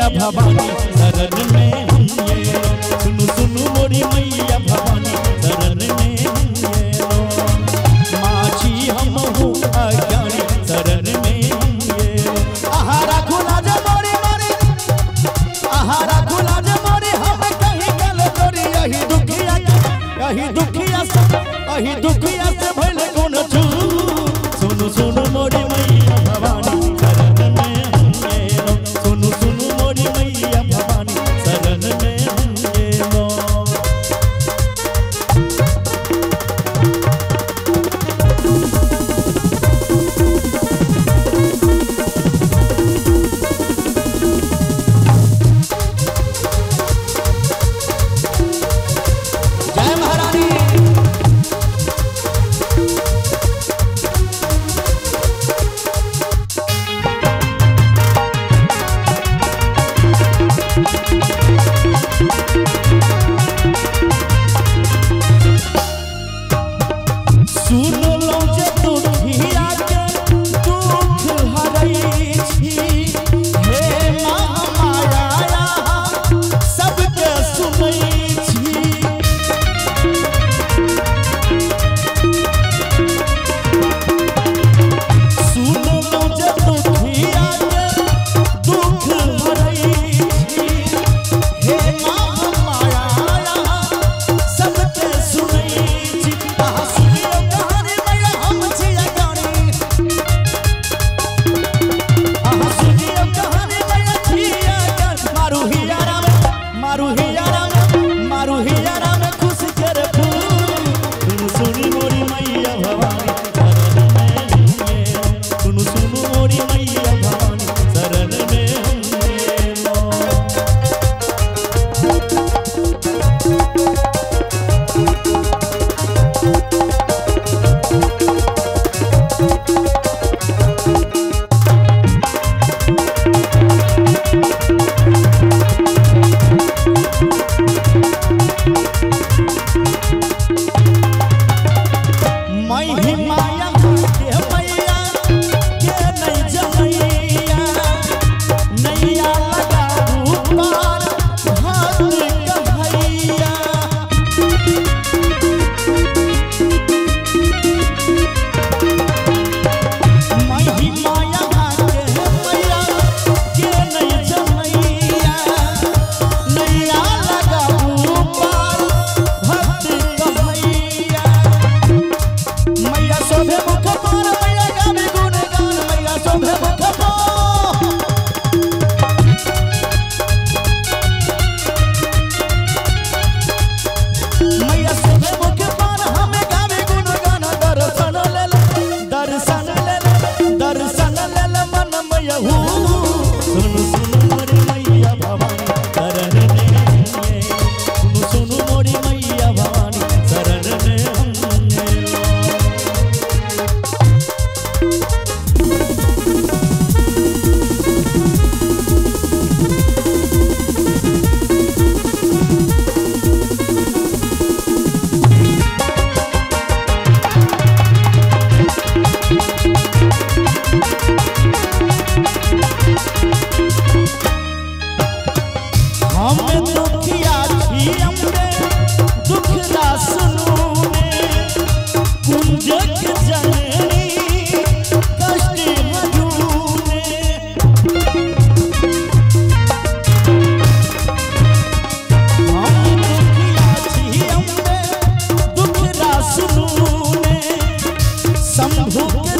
मैया भवानी शरण में हम ये सुनु सुनु मोरी मैया भवानी शरण में हम ये माछी हम हूँ अज्ञानी शरण में हम ये आहारा खुला जे मोरी मोरी आहारा खुला जे मोरी हम कहीं गल करी यही दुखिया से भले कौन छू सुनु सुनु मोरी मैया भवानी शरण में हम ये सुनु सुनु मोरी मैया भवानी शरण में हम ये शंभु